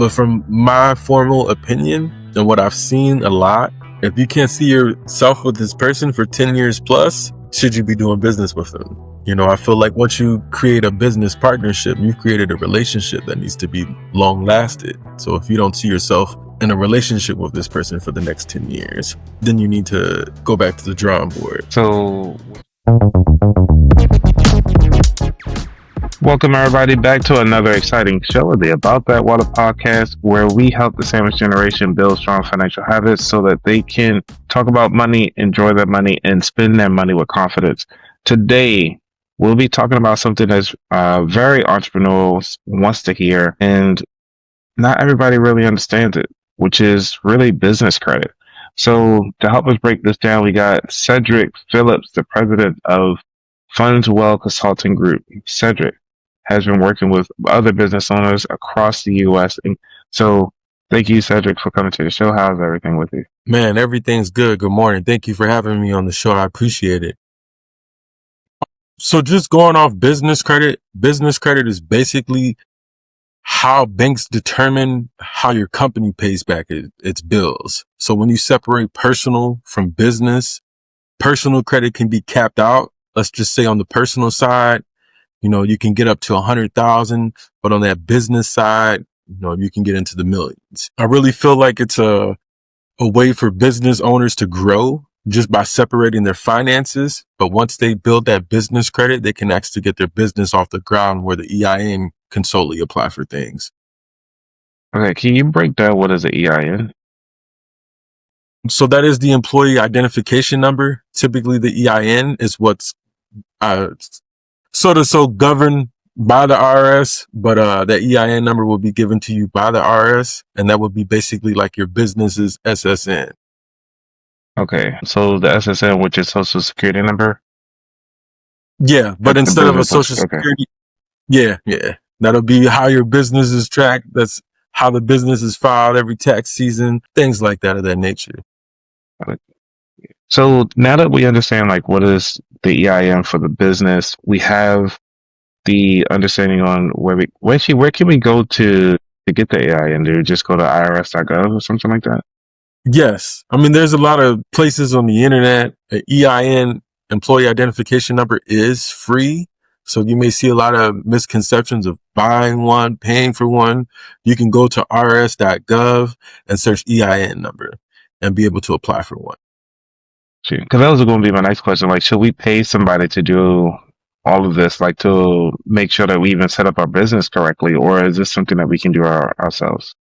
But from my formal opinion and what I've seen a lot, if you can't see yourself with this person for 10 years plus, should you be doing business with them? You know, I feel like once you create a business partnership, you've created a relationship that needs to be long lasted. So if you don't see yourself in a relationship with this person for the next 10 years, then you need to go back to the drawing board. So welcome everybody back to another exciting show of the About That Water podcast, where we help the sandwich generation build strong financial habits so that they can talk about money, enjoy their money, and spend their money with confidence. Today, we'll be talking about something that's very entrepreneurial wants to hear, and not everybody really understands it, which is really business credit. So to help us break this down, we got Cedrick Phillips, the president of Funds Well Consulting Group. Cedrick has been working with other business owners across the U.S. And so thank you, Cedrick, for coming to the show. How's everything with you? Man, everything's good. Good morning. Thank you for having me on the show. I appreciate it. So just going off business credit is basically how banks determine how your company pays back its bills. So when you separate personal from business, personal credit can be capped out. Let's just say on the personal side, you know, you can get up to 100,000, but on that business side, you know, you can get into the millions. I really feel like it's a way for business owners to grow just by separating their finances. But once they build that business credit, they can actually get their business off the ground where the EIN can solely apply for things. Okay, can you break down what is the EIN? So that is the employee identification number. Typically, the EIN is what's so governed by the IRS, but that EIN number will be given to you by the IRS, and that would be basically like your business's SSN. Okay, so the SSN, which is Social Security number? Yeah, but That's instead of a Social Security, yeah, that'll be how your business is tracked. That's how the business is filed every tax season, things like that of that nature. So now that we understand like what is the EIN for the business, we have the understanding on where can we go to get the EIN? Do you just go to irs.gov or something like that? Yes. I mean, there's a lot of places on the internet. An EIN, employee identification number, is free. So you may see a lot of misconceptions of buying one, paying for one. You can go to irs.gov and search EIN number and be able to apply for one. Because that was going to be my next question. Like, should we pay somebody to do all of this, like to make sure that we even set up our business correctly, or is this something that we can do ourselves?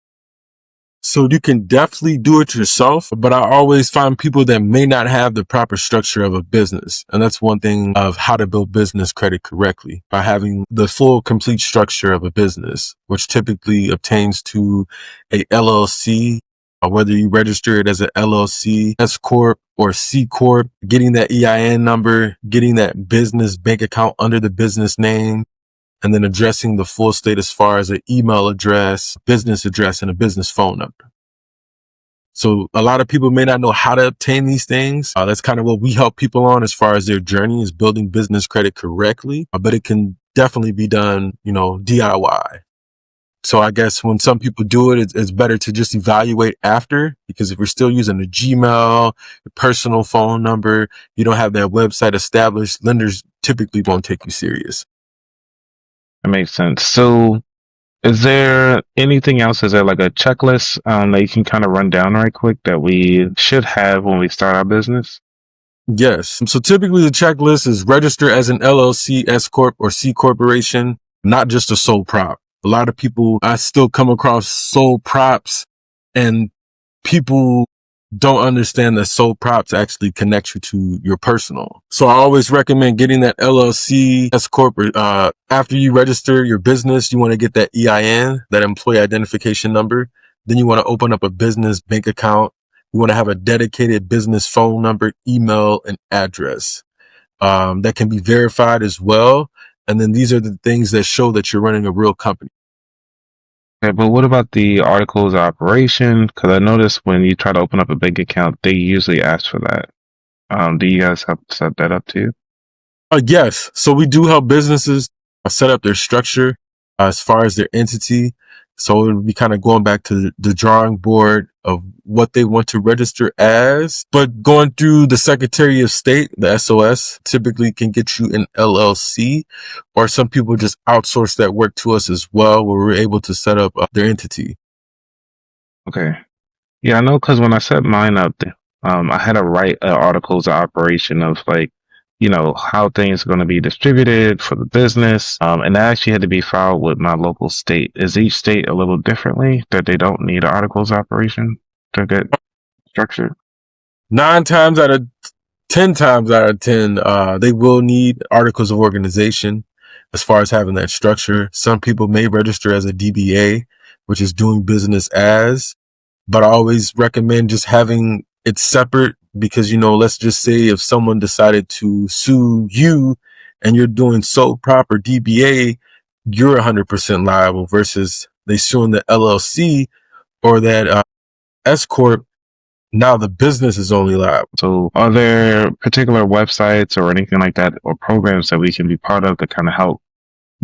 So you can definitely do it yourself, but I always find people that may not have the proper structure of a business. And that's one thing of how to build business credit correctly, by having the full complete structure of a business, which typically obtains to a LLC, or whether you register it as an LLC, S Corp, or C Corp, getting that EIN number, getting that business bank account under the business name, and then addressing the full state as far as an email address, business address, and a business phone number. So a lot of people may not know how to obtain these things. That's kind of what we help people on as far as their journey is building business credit correctly, but it can definitely be done, you know, DIY. So I guess when some people do it, it's better to just evaluate after, because if you're still using a Gmail, your personal phone number, you don't have that website established, lenders typically won't take you serious. That makes sense. So is there anything else? Is there like a checklist that you can kind of run down right quick that we should have when we start our business? Yes. So typically the checklist is register as an LLC, S Corp, or C Corporation, not just a sole prop. A lot of people, I still come across sole props, and people don't understand that sole props actually connect you to your personal. So I always recommend getting that LLC, S Corp. After you register your business, you want to get that EIN, that employee identification number. Then you want to open up a business bank account. You want to have a dedicated business phone number, email, and address that can be verified as well. And then these are the things that show that you're running a real company. Okay, but what about the articles of operation? Because I noticed when you try to open up a bank account, they usually ask for that. Do you guys have to set that up too? Yes. So we do help businesses set up their structure as far as their entity. So it would be kind of going back to the drawing board of what they want to register as. But going through the Secretary of State, the SOS, typically can get you an LLC, or some people just outsource that work to us as well, where we're able to set up their entity. Okay. Yeah, I know because when I set mine up, I had to write articles of operation of like, how things are going to be distributed for the business. And that actually had to be filed with my local state. Is each state a little differently that they don't need articles of operation to get structured? 10 times out of 10, they will need articles of organization as far as having that structure. Some people may register as a DBA, which is doing business as, but I always recommend just having it separate because, let's just say if someone decided to sue you and you're doing sole proper DBA, you're 100% liable versus they suing the LLC or that S Corp. Now the business is only liable. So, are there particular websites or anything like that or programs that we can be part of to kind of help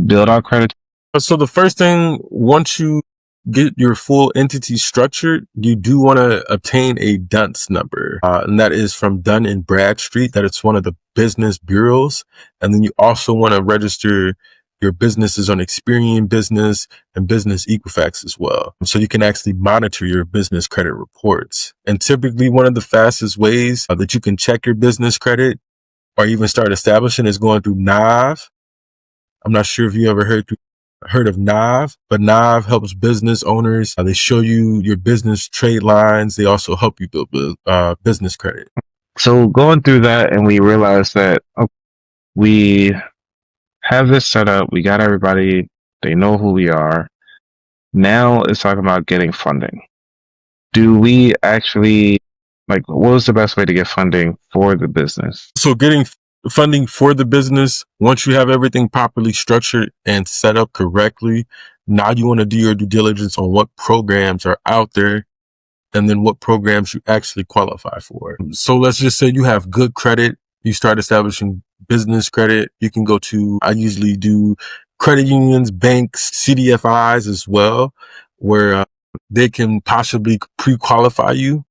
build our credit? So the first thing, once you get your full entity structured, you do want to obtain a DUNS number. And that is from Dun and Bradstreet, that it's one of the business bureaus. And then you also want to register your businesses on Experian Business and Business Equifax as well. So you can actually monitor your business credit reports. And typically one of the fastest ways that you can check your business credit or even start establishing is going through NAV. I'm not sure if you ever heard of NAV, but NAV helps business owners. They show you your business trade lines. They also help you build business credit. So, going through that, and we realized that we have this set up, we got everybody, they know who we are. Now it's talking about getting funding. Do we actually, what was the best way to get funding for the business? So getting funding for the business, once you have everything properly structured and set up correctly, now you want to do your due diligence on what programs are out there and then what programs you actually qualify for. So let's just say you have good credit, you start establishing business credit. You can go to, I usually do credit unions, banks, CDFIs as well, where they can possibly pre-qualify you,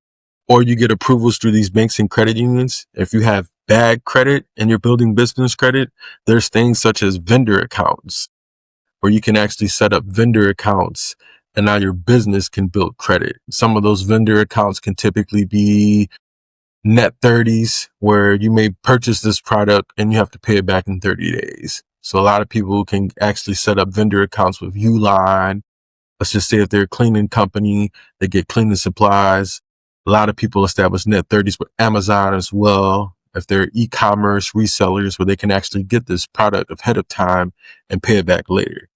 or you get approvals through these banks and credit unions. If you have bad credit and you're building business credit, there's things such as vendor accounts where you can actually set up vendor accounts and now your business can build credit. Some of those vendor accounts can typically be net 30s where you may purchase this product and you have to pay it back in 30 days. So a lot of people can actually set up vendor accounts with Uline. Let's just say if they're a cleaning company, they get cleaning supplies. A lot of people establish net 30s with Amazon as well. If they're e-commerce resellers where they can actually get this product ahead of time and pay it back later.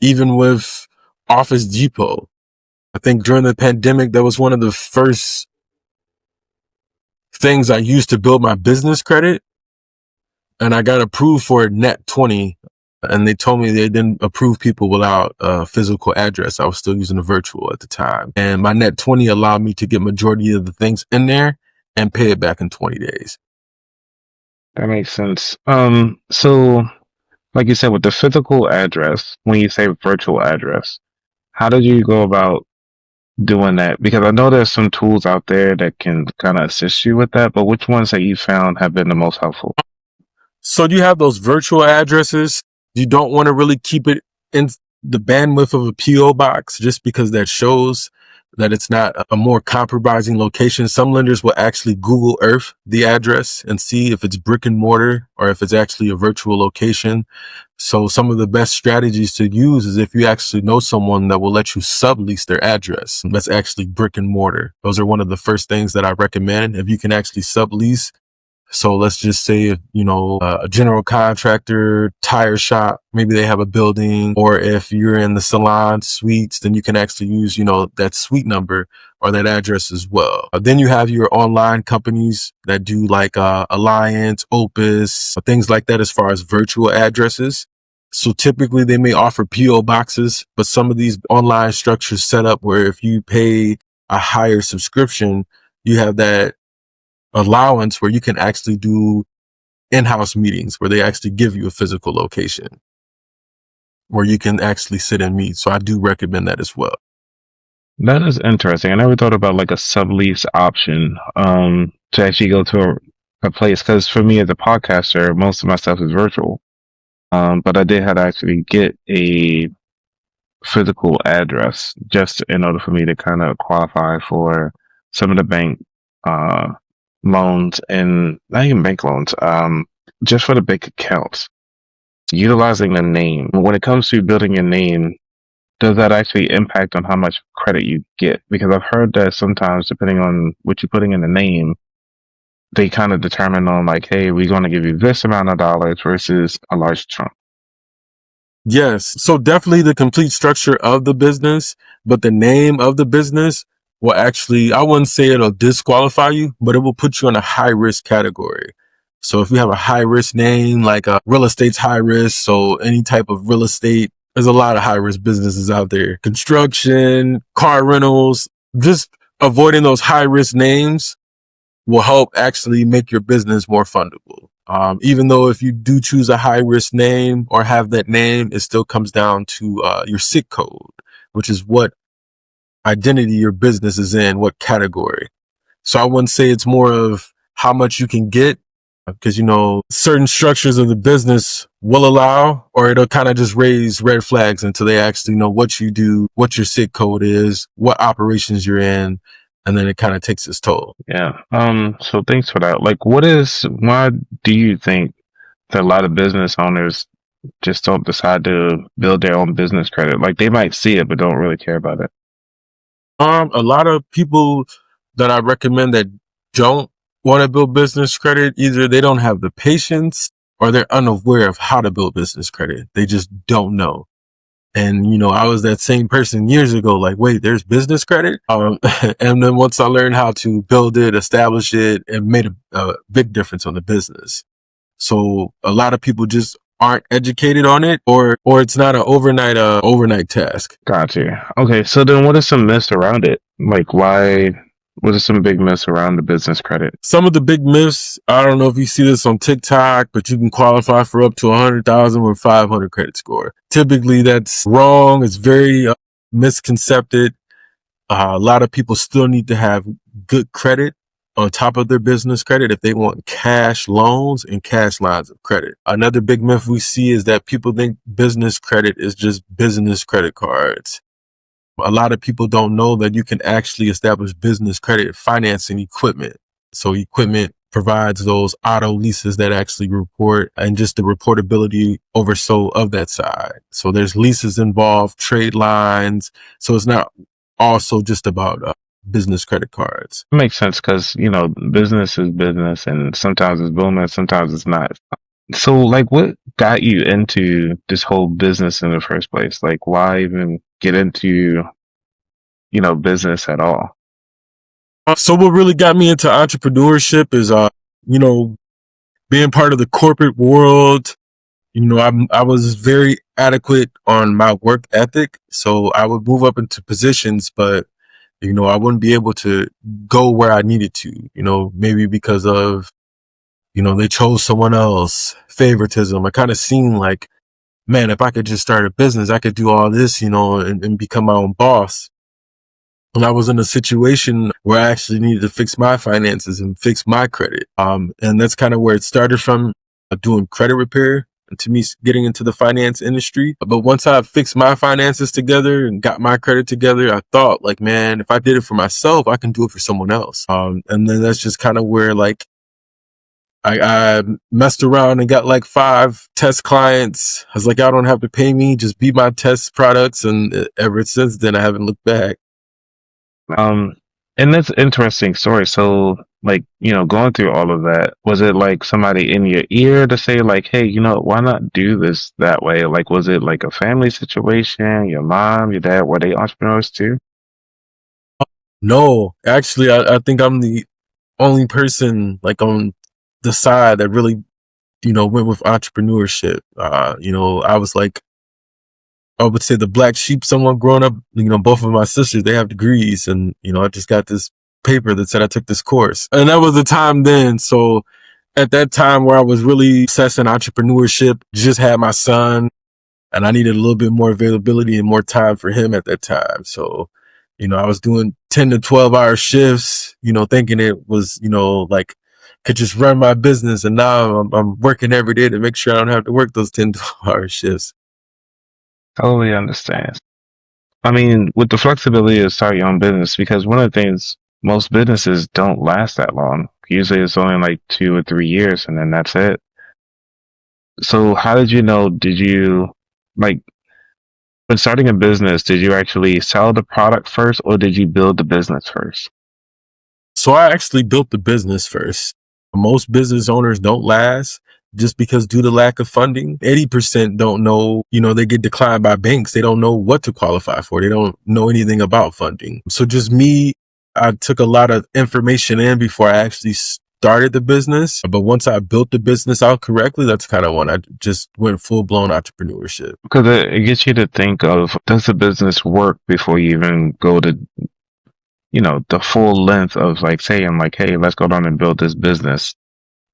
Even with Office Depot, I think during the pandemic, that was one of the first things I used to build my business credit. And I got approved for net 20. And they told me they didn't approve people without a physical address. I was still using a virtual at the time. And my net 20 allowed me to get majority of the things in there and pay it back in 20 days. That makes sense. So like you said, with the physical address, when you say virtual address, how did you go about doing that? Because I know there's some tools out there that can kind of assist you with that, but which ones that you found have been the most helpful? So you have those virtual addresses. You don't want to really keep it in the bandwidth of a PO box just because that shows that it's not a more compromising location. Some lenders will actually Google Earth the address and see if it's brick and mortar or if it's actually a virtual location. So some of the best strategies to use is if you actually know someone that will let you sublease their address. That's actually brick and mortar. Those are one of the first things that I recommend. If you can actually sublease. So let's just say, if, a general contractor, tire shop, maybe they have a building, or if you're in the salon suites, then you can actually use, that suite number or that address as well. Then you have your online companies that do like Alliance, Opus, things like that as far as virtual addresses. So typically they may offer PO boxes, but some of these online structures set up where if you pay a higher subscription, you have that allowance where you can actually do in-house meetings where they actually give you a physical location. where you can actually sit and meet. So I do recommend that as well. That is interesting. I never thought about like a sublease option to actually go to a place. Because for me as a podcaster, most of my stuff is virtual. But I did have to actually get a physical address just in order for me to kind of qualify for some of the bank uh, loans and not even bank loans, just for the bank accounts. Utilizing the name. When it comes to building a name, does that actually impact on how much credit you get? Because I've heard that sometimes, depending on what you're putting in the name, they kind of determine on like, hey, we're going to give you this amount of dollars versus a large chunk. Yes. So definitely the complete structure of the business, but the name of the business will actually, I wouldn't say it'll disqualify you, but it will put you in a high risk category. So if you have a high risk name, like real estate's high risk, so any type of real estate, there's a lot of high risk businesses out there. Construction, car rentals, just avoiding those high risk names will help actually make your business more fundable. Even though if you do choose a high risk name or have that name, it still comes down to your SIC code, which is what identity your business is in, what category. So I wouldn't say it's more of how much you can get because, certain structures of the business will allow, or it'll kind of just raise red flags until they actually know what you do, what your SIC code is, what operations you're in. And then it kind of takes its toll. Yeah. So thanks for that. Like, why do you think that a lot of business owners just don't decide to build their own business credit? Like, they might see it, but don't really care about it. A lot of people that I recommend that don't want to build business credit, either they don't have the patience or they're unaware of how to build business credit. They just don't know. And, I was that same person years ago, like, wait, there's business credit? And then once I learned how to build it, establish it, it made a big difference on the business. So a lot of people just aren't educated on it, or it's not an overnight task. Gotcha. Okay, so then what are some myths around it? Like, what are some big myths around the business credit? Some of the big myths, I don't know if you see this on TikTok, but you can qualify for up to 100,000 with 500 credit score. Typically that's wrong. It's very misconcepted. A lot of people still need to have good credit on top of their business credit if they want cash loans and cash lines of credit. Another big myth we see is that people think business credit is just business credit cards. A lot of people don't know that you can actually establish business credit financing equipment. So equipment provides those auto leases that actually report and just the reportability overso of that side. So there's leases involved, trade lines. So it's not also just about business credit cards. It makes sense because, business is business and sometimes it's booming, sometimes it's not. So, like, what got you into this whole business in the first place? Like, why even get into, business at all? So what really got me into entrepreneurship is, being part of the corporate world. I was very adequate on my work ethic. So I would move up into positions, but, I wouldn't be able to go where I needed to, maybe because of, they chose someone else, favoritism. I kind of seen like, man, if I could just start a business, I could do all this, and become my own boss. And I was in a situation where I actually needed to fix my finances and fix my credit. And that's kind of where it started from, doing credit repair and to me getting into the finance industry. But once I fixed my finances together and got my credit together, I thought like, man, if I did it for myself, I can do it for someone else. And then that's just kind of where like I messed around and got like 5 test clients. I was like, y'all don't have to pay me, just be my test products. And ever since then, I haven't looked back. Um, and that's an interesting story. So, like, going through all of that, was it like somebody in your ear to say, like, hey, why not do this that way? Like, was it like a family situation? Your mom, your dad, were they entrepreneurs too? No, actually, I think I'm the only person like on the side that really, went with entrepreneurship. I was like, I would say the black sheep, someone growing up, both of my sisters, they have degrees and, I just got this paper that said I took this course and that was the time then. So at that time where I was really obsessed in entrepreneurship, just had my son. and I needed a little bit more availability and more time for him at that time. So, I was doing 10 to 12 hour shifts, thinking it was, like could just run my business. And now I'm working every day to make sure I don't have to work those 10, 12 hour shifts. Totally understand. I mean, with the flexibility to start your own business, because one of the things most businesses don't last that long. Usually it's only like 2 or 3 years and then that's it. So how did you know, did you like when starting a business, did you actually sell the product first or did you build the business first? So I actually built the business first. Most business owners don't last just because due to lack of funding. 80% don't know, they get declined by banks. They don't know what to qualify for. They don't know anything about funding. So just me, I took a lot of information in before I actually started the business. But once I built the business out correctly, that's kind of when I just went full blown entrepreneurship. Because it gets you to think of, does the business work before you even go to, the full length of like saying like, hey, let's go down and build this business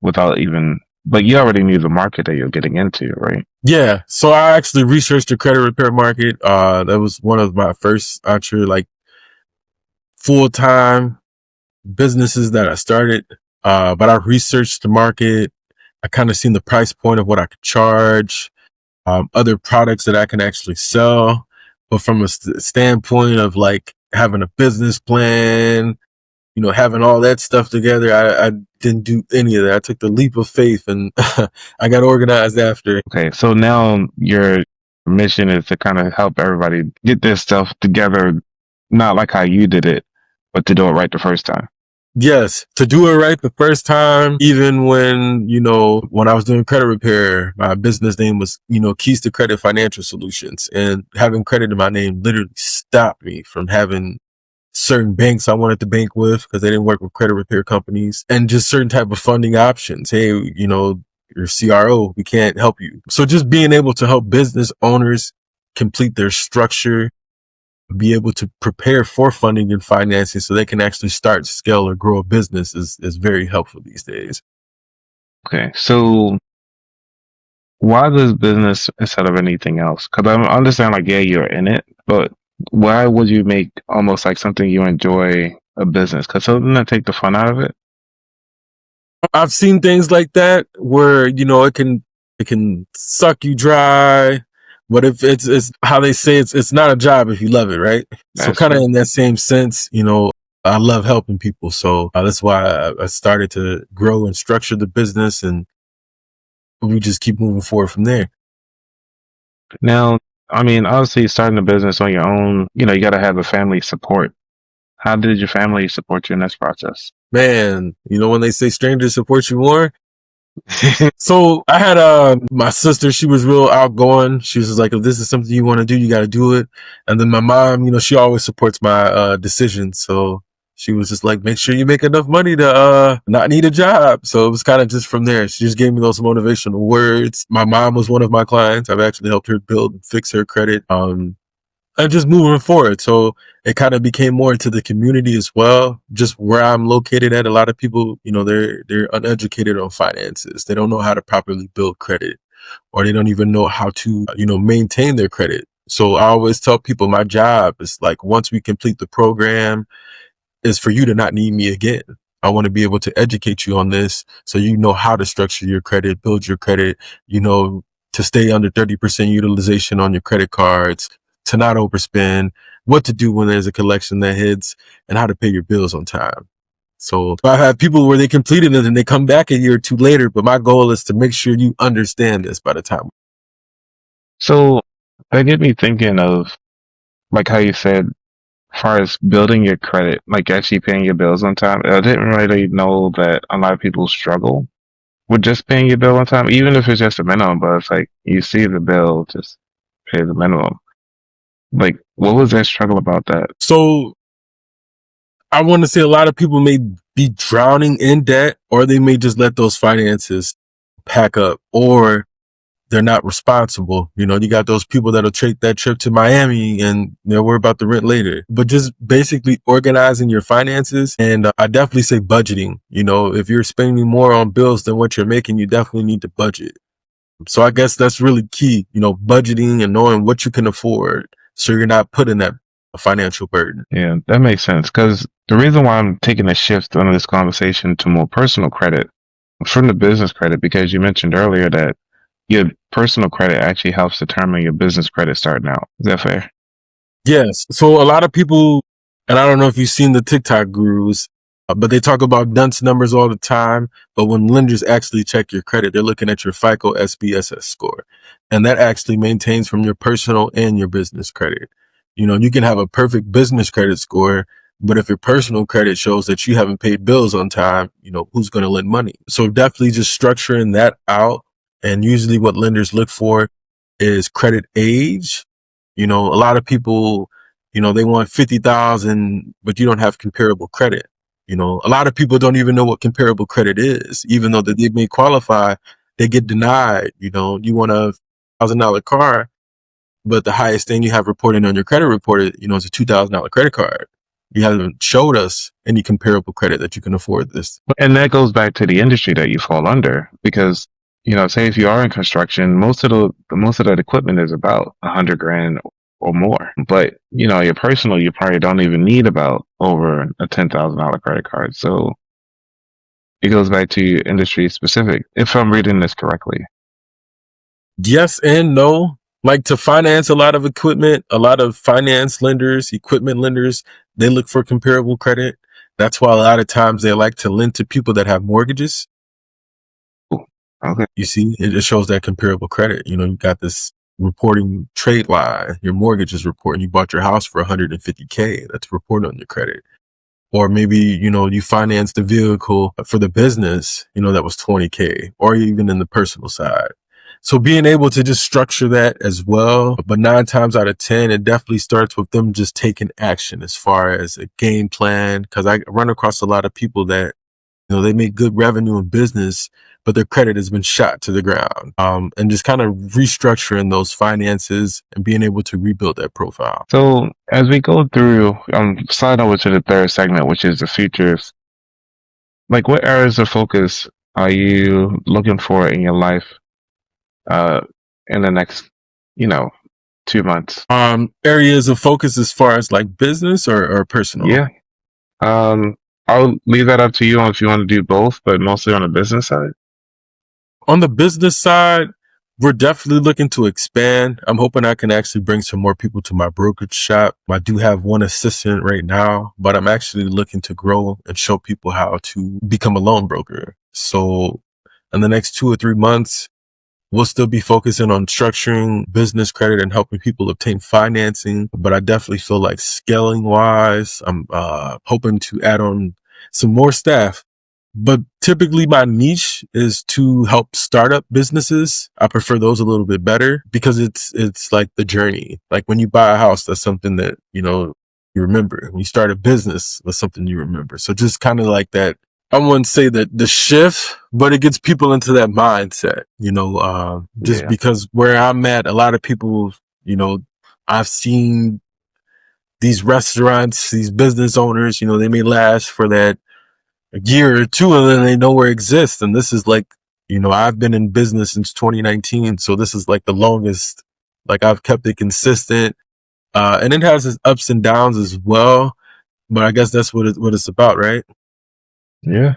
without even, but you already knew the market that you're getting into, right? Yeah. So I actually researched the credit repair market. That was one of my first actually like full-time businesses that I started. But I researched the market. I kind of seen the price point of what I could charge, other products that I can actually sell. But from a standpoint of like having a business plan, having all that stuff together, I didn't do any of that. I took the leap of faith and I got organized after. Okay, so now your mission is to kind of help everybody get their stuff together, not like how you did it, but to do it right the first time. Yes, to do it right the first time, even when I was doing credit repair, my business name was, Keys to Credit Financial Solutions. And having credit in my name literally stopped me from having certain banks I wanted to bank with because they didn't work with credit repair companies and just certain type of funding options. Hey, your CRO, we can't help you. So just being able to help business owners complete their structure, be able to prepare for funding and financing so they can actually start, scale, or grow a business is very helpful these days. Okay, so why this business instead of anything else? Because I understand, like, yeah, you're in it, but why would you make almost like something you enjoy a business? Because doesn't that take the fun out of it? I've seen things like that where, it can suck you dry. But if it's how they say it's not a job if you love it, right? So That's kind of true. in that same sense, I love helping people. So that's why I started to grow and structure the business, and we just keep moving forward from there. Now, I mean, obviously, starting a business on your own, you got to have a family support. How did your family support you in this process? Man, when they say strangers support you more. So I had my sister, she was real outgoing. She was just like, if this is something you want to do, you got to do it. And then my mom, she always supports my decisions. So she was just like, make sure you make enough money to not need a job. So it was kind of just from there. She just gave me those motivational words. My mom was one of my clients. I've actually helped her build and fix her credit. And just moving forward. So it kind of became more into the community as well. Just where I'm located at, a lot of people, they're uneducated on finances. They don't know how to properly build credit, or they don't even know how to, maintain their credit. So I always tell people my job is like, once we complete the program, is for you to not need me again. I want to be able to educate you on this so you know how to structure your credit, build your credit, to stay under 30% utilization on your credit cards, to not overspend, what to do when there's a collection that hits, and how to pay your bills on time. So I have people where they completed it and they come back a year or two later, but my goal is to make sure you understand this by the time. So that get me thinking of like how you said, as far as building your credit, like actually paying your bills on time. I didn't really know that a lot of people struggle with just paying your bill on time, even if it's just a minimum. But it's like you see the bill, just pay the minimum. Like, what was that struggle about that? So I want to say a lot of people may be drowning in debt, or they may just let those finances pack up, or they're not responsible. You got those people that'll take that trip to Miami and they'll worry about the rent later. But just basically organizing your finances. And I definitely say budgeting. If you're spending more on bills than what you're making, you definitely need to budget. So I guess that's really key, budgeting and knowing what you can afford so you're not putting that financial burden. Yeah, that makes sense. Because the reason why I'm taking a shift on this conversation to more personal credit from the business credit, because you mentioned earlier that your personal credit actually helps determine your business credit starting out. Is that fair? Yes. So a lot of people, and I don't know if you've seen the TikTok gurus, but they talk about dunce numbers all the time. But when lenders actually check your credit, they're looking at your FICO SBSS score. And that actually maintains from your personal and your business credit. You can have a perfect business credit score, but if your personal credit shows that you haven't paid bills on time, who's going to lend money? So definitely just structuring that out. And usually what lenders look for is credit age. A lot of people, they want 50,000, but you don't have comparable credit. A lot of people don't even know what comparable credit is, even though that they may qualify, they get denied. You want $1,000 car, but the highest thing you have reported on your credit report is a $2,000 credit card. You haven't showed us any comparable credit that you can afford this. And that goes back to the industry that you fall under, because say if you are in construction, most of that equipment is about 100 grand or more. But your personal, you probably don't even need about over a $10,000 credit card. So it goes back to industry specific, if I'm reading this correctly. Yes and no. Like to finance a lot of equipment, a lot of finance lenders, equipment lenders, they look for comparable credit. That's why a lot of times they like to lend to people that have mortgages. Ooh, okay. You see, it just shows that comparable credit. You got this reporting trade line. Your mortgage is reporting you bought your house for 150K. That's reported on your credit. Or maybe, you financed the vehicle for the business, that was 20K, or even in the personal side. So being able to just structure that as well, but 9 times out of 10, it definitely starts with them just taking action as far as a game plan. Cause I run across a lot of people that, they make good revenue in business, but their credit has been shot to the ground. And just kind of restructuring those finances and being able to rebuild that profile. So as we go through, slide over to the third segment, which is the futures. Like, what areas of focus are you looking for in your life, uh, in the next, you know, 2 months? Areas of focus as far as like business or personal? Yeah. I'll leave that up to you if you want to do both, but mostly on the business side. On the business side, we're definitely looking to expand. I'm hoping I can actually bring some more people to my brokerage shop. I do have one assistant right now, but I'm actually looking to grow and show people how to become a loan broker. So in the next 2 or 3 months, we'll still be focusing on structuring business credit and helping people obtain financing. But I definitely feel like scaling wise, I'm hoping to add on some more staff. But typically my niche is to help startup businesses. I prefer those a little bit better because it's like the journey. Like when you buy a house, that's something that, you remember. When you start a business, that's something you remember. So just kind of like that. I wouldn't say that the shift, but it gets people into that mindset, just Yeah. because where I'm at, a lot of people, you know, I've seen these restaurants, these business owners, they may last for that a year or two and then they nowhere exist. And this is like, I've been in business since 2019. So this is like the longest, like I've kept it consistent. And it has its ups and downs as well. But I guess that's what it's about, right? Yeah.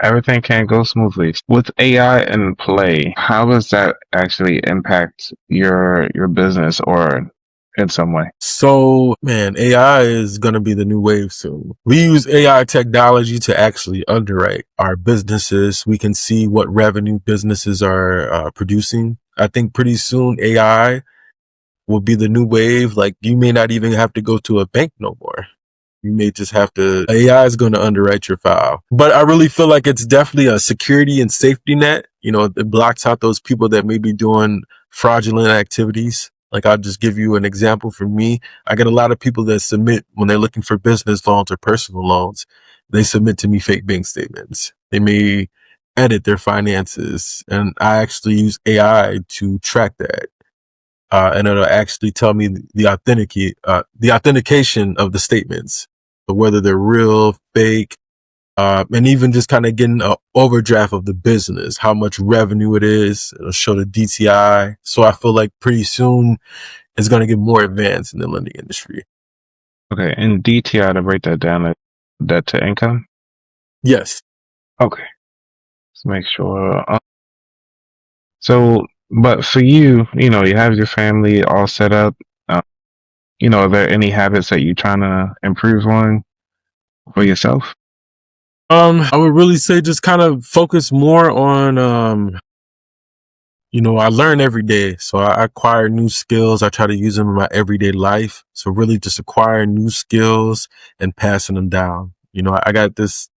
Everything can't go smoothly. With AI in play, how does that actually impact your business or in some way? So, man, AI is going to be the new wave soon. We use AI technology to actually underwrite our businesses. We can see what revenue businesses are producing. I think pretty soon AI will be the new wave. Like you may not even have to go to a bank no more. You may just have to, AI is going to underwrite your file. But I really feel like it's definitely a security and safety net. It blocks out those people that may be doing fraudulent activities. Like I'll just give you an example for me. I get a lot of people that submit when they're looking for business loans or personal loans. They submit to me fake bank statements. They may edit their finances and I actually use AI to track that. And it'll actually tell me the authentication of the statements, but whether they're real, fake. and even just kind of getting an overdraft of the business, how much revenue it is. It'll show the DTI. So I feel like pretty soon it's going to get more advanced in the lending industry. Okay, and DTI, to break that down, debt to income. Yes. Okay, let's make sure. So, but for you, you know, you have your family all set up. Uh, you know, are there any habits that you're trying to improve on for yourself? I would really say just kind of focus more on, I learn every day. So I acquire new skills. I try to use them in my everyday life. So really just acquiring new skills and passing them down. I got this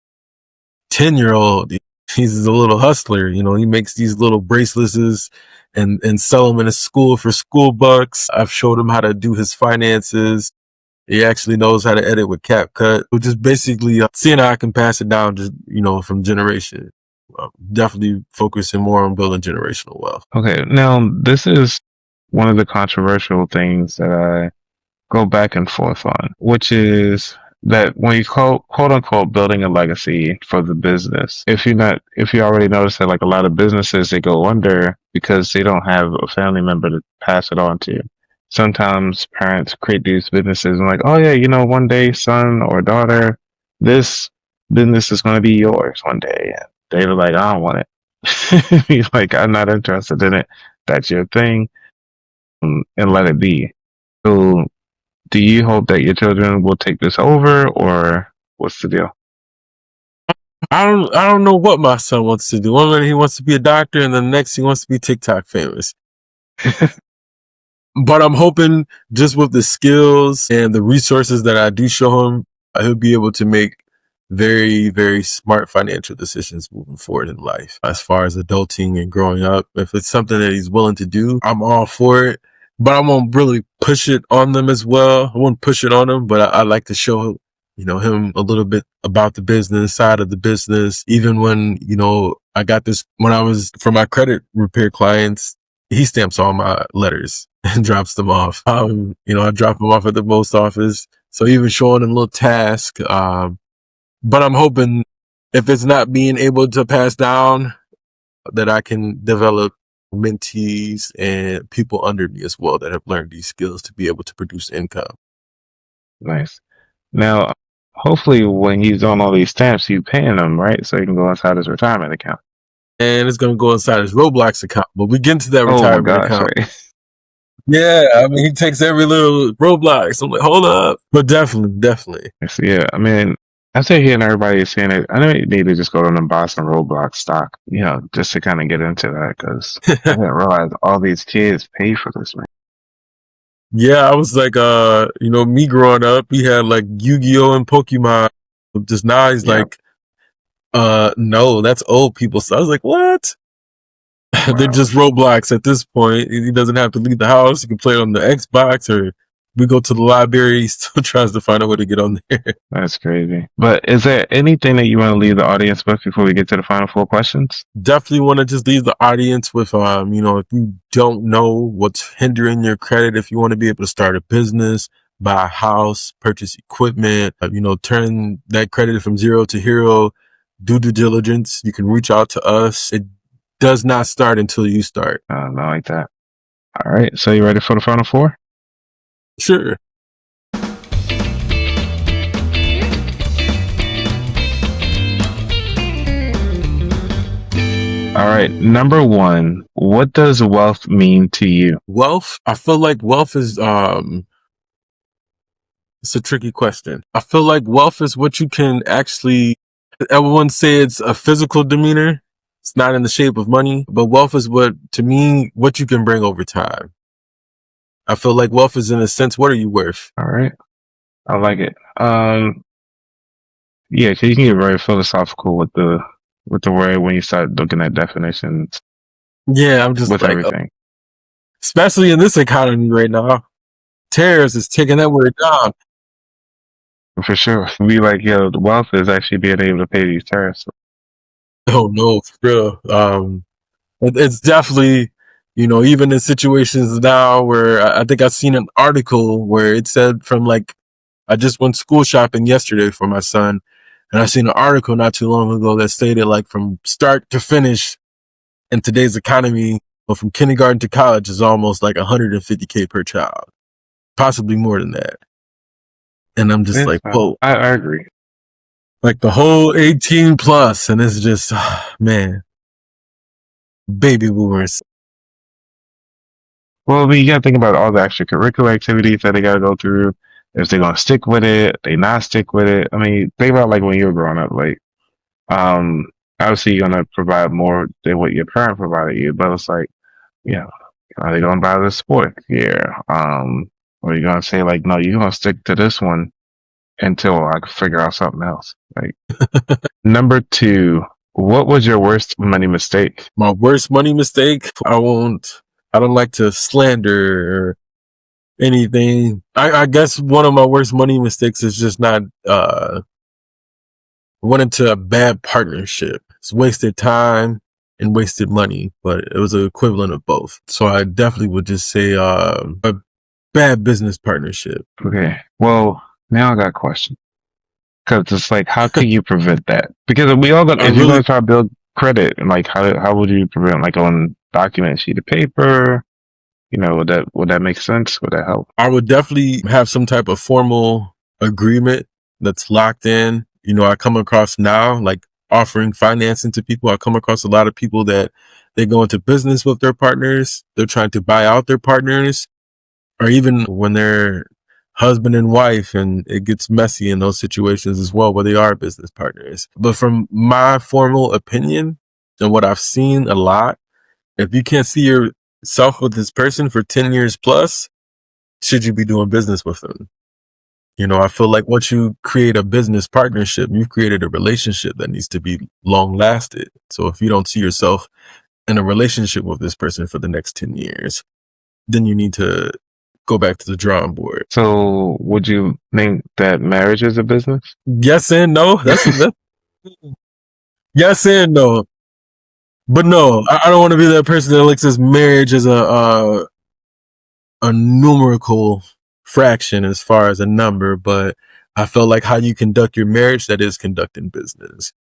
10-year-old. He's a little hustler. He makes these little bracelets and sell them in his school for school bucks. I've showed him how to do his finances. He actually knows how to edit with CapCut. So just basically seeing how I can pass it down, just, from generation. Definitely focusing more on building generational wealth. Okay, now this is one of the controversial things that I go back and forth on, which is that when you quote unquote building a legacy for the business, if you already notice that like a lot of businesses, they go under because they don't have a family member to pass it on to. Sometimes parents create these businesses and like, oh yeah, one day, son or daughter, this business is going to be yours one day. And they're like, I don't want it. He's like, I'm not interested in it. That's your thing, and let it be. So do you hope that your children will take this over, or what's the deal? I don't know what my son wants to do. One minute he wants to be a doctor, and then the next he wants to be TikTok famous. But I'm hoping just with the skills and the resources that I do show him, he'll be able to make very, very smart financial decisions moving forward in life. As far as adulting and growing up, if it's something that he's willing to do, I'm all for it. But I won't really push it on them as well. I won't push it on him, but I like to show him a little bit about the business side of the business. Even when, I got this, when I was for my credit repair clients, he stamps all my letters and drops them off. I drop them off at the post office. So even showing them a little task. But I'm hoping if it's not being able to pass down, that I can develop mentees and people under me as well that have learned these skills to be able to produce income. Nice. Now, hopefully, when he's on all these stamps, you paying him, right? So he can go inside his retirement account. And it's going to go inside his Roblox account. But we get into that Oh my retirement gosh, account. right. Yeah, I mean, he takes every little Roblox. I'm like, hold up. But definitely. Yeah, I mean, after hearing everybody saying it, I know you need to just go to them and buy some Roblox stock, just to kind of get into that, because I didn't realize all these kids pay for this, man. Yeah, I was like, me growing up, we had like Yu-Gi-Oh and Pokemon. Just now he's like, no, that's old people. So I was like, what? Wow. They're just Roblox at this point. He doesn't have to leave the house. He can play on the Xbox, or we go to the library. He still tries to find a way to get on there. That's crazy. But is there anything that you want to leave the audience with before we get to the final 4 questions? Definitely want to just leave the audience with, if you don't know what's hindering your credit, if you want to be able to start a business, buy a house, purchase equipment, turn that credit from zero to hero, do due diligence. You can reach out to us. It does not start until you start. Not like that. All right. So you ready for the final 4? Sure. All right. Number 1, what does wealth mean to you? Wealth? I feel like wealth is, it's a tricky question. I feel like wealth is what you can actually, everyone say it's a physical demeanor. It's not in the shape of money, but wealth is to me, what you can bring over time. I feel like wealth is, in a sense, what are you worth? All right. I like it. Yeah, 'cause you can get very philosophical with the word when you start looking at definitions. Yeah, I'm just with like, everything. Especially in this economy right now, tariffs is taking that word down. For sure. Be like, the wealth is actually being able to pay these tariffs. Oh no, for real. It's definitely, even in situations now where I think I've seen an article where it said from like, I just went school shopping yesterday for my son, And I seen an article not too long ago that stated like from start to finish in today's economy, well, from kindergarten to college is almost like 150K per child, possibly more than that. And I'm just It's, like, whoa, I agree. like the whole 18 plus, and it's just, man, baby boomers. Well, I mean, you got to think about all the extracurricular activities that they got to go through. If they're gonna stick with it, they not stick with it. I mean, think about like when you were growing up. Like, um, obviously you're gonna provide more than what your parent provided you, but it's like, yeah, are they gonna buy the sport? Yeah. Or you gonna say like, no, you're gonna stick to this one until I can figure out something else. Like, number two, what was your worst money mistake? My worst money mistake, I don't like to slander or anything. I guess one of my worst money mistakes is just not, went into a bad partnership. It's wasted time and wasted money, but it was an equivalent of both. So I definitely would just say, a bad business partnership. Okay. Well, now I got a question. Because it's like, how can you prevent that? Because we all got, I if you're going really, to try to build credit, and like, how would you prevent, like on document sheet of paper? You know, would that make sense? Would that help? I would definitely have some type of formal agreement that's locked in. You know, I come across now, like offering financing to people. I come across a lot of people that they go into business with their partners. They're trying to buy out their partners, or even when they're husband and wife, and it gets messy in those situations as well, where they are business partners. But from my formal opinion and what I've seen a lot, if you can't see yourself with this person for 10 years plus, should you be doing business with them? You know, I feel like once you create a business partnership, you've created a relationship that needs to be long lasted. So if you don't see yourself in a relationship with this person for the next 10 years, then you need to go back to the drawing board. So, would you think that marriage is a business? Yes and no. That's yes and no. But no, I don't want to be that person that looks at marriage as a numerical fraction as far as a number, but I felt like how you conduct your marriage, that is conducting business.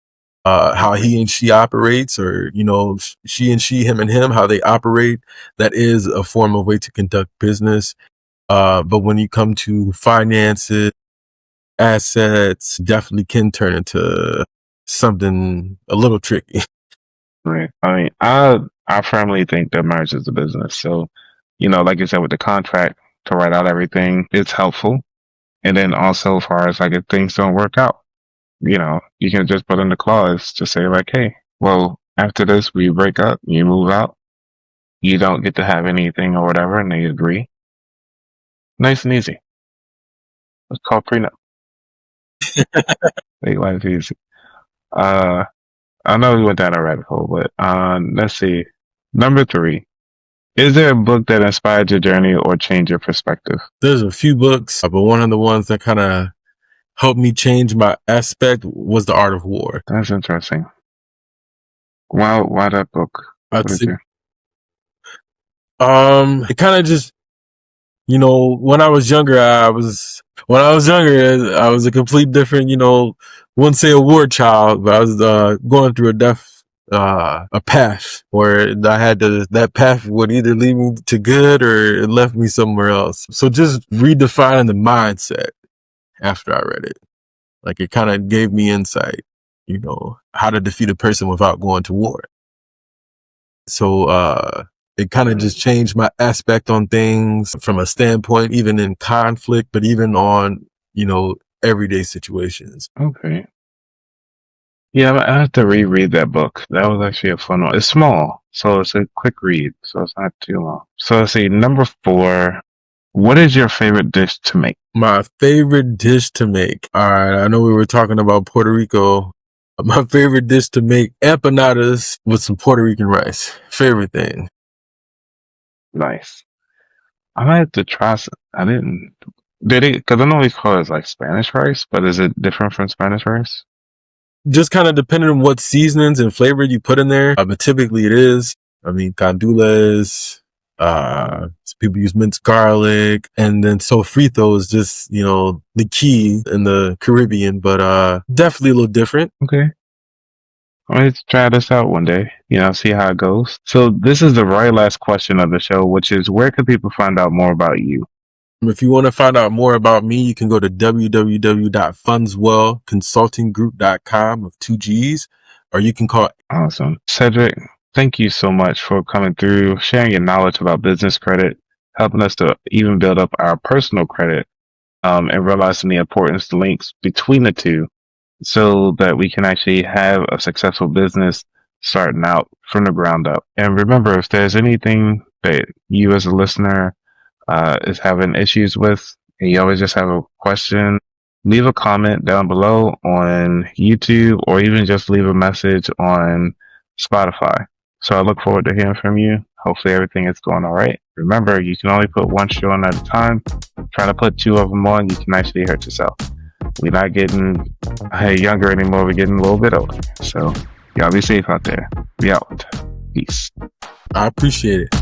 How he and she operates, or, you know, she and she, him and him, how they operate, that is a form of way to conduct business. But when you come to finances, assets, definitely can turn into something a little tricky. Right. I mean, I firmly think that marriage is a business. So, you know, like you said, with the contract to write out everything, it's helpful. And then also, as far as like if things don't work out, you know, you can just put in the clause to say like, hey, well, after this, we break up, you move out, you don't get to have anything or whatever, and they agree. Nice and easy. It's called prenup. Make life easy. Uh, I know we went down a rabbit hole, but let's see. Number three. Is there a book that inspired your journey or changed your perspective? There's a few books, but one of the ones that kind of helped me change my aspect was The Art of War. That's interesting. Why that book? I'd What is say, it? it kind of just, you know, when I was younger, I was a complete different, you know, wouldn't say a war child, but I was going through a path where I had to, that path would either lead me to good or it left me somewhere else. So just redefining the mindset after I read it, like it kind of gave me insight, you know, how to defeat a person without going to war. So, it kind of just changed my aspect on things from a standpoint, even in conflict, but even on, you know, everyday situations. Okay. Yeah, I have to reread that book. That was actually a fun one. It's small, so it's a quick read, so it's not too long. So let's see, number four. What is your favorite dish to make? My favorite dish to make. All right. I know we were talking about Puerto Rico. My favorite dish to make, empanadas with some Puerto Rican rice. Favorite thing. Nice. I might have to try some. I didn't. Did it? Because I know we call it like Spanish rice, but is it different from Spanish rice? Just kind of depending on what seasonings and flavor you put in there. But typically it is. I mean, candules, Some people use minced garlic, and then sofrito is just, the key in the Caribbean, but definitely a little different. Okay. Let's try this out one day, see how it goes. So this is the very last question of the show, which is, where can people find out more about you? If you want to find out more about me, you can go to www.fundswellconsultinggroup.com with 2 G's, or you can call. Awesome. Cedrick, thank you so much for coming through, sharing your knowledge about business credit, helping us to even build up our personal credit, and realizing the importance links between the two so that we can actually have a successful business starting out from the ground up. And remember, if there's anything that you as a listener is having issues with, and you always just have a question, leave a comment down below on YouTube, or even just leave a message on Spotify. So I look forward to hearing from you. Hopefully everything is going all right. Remember, you can only put one show on at a time. Try to put 2 of them on, you can actually hurt yourself. We're not getting younger anymore. We're getting a little bit older. So y'all be safe out there. Be out. Peace. I appreciate it.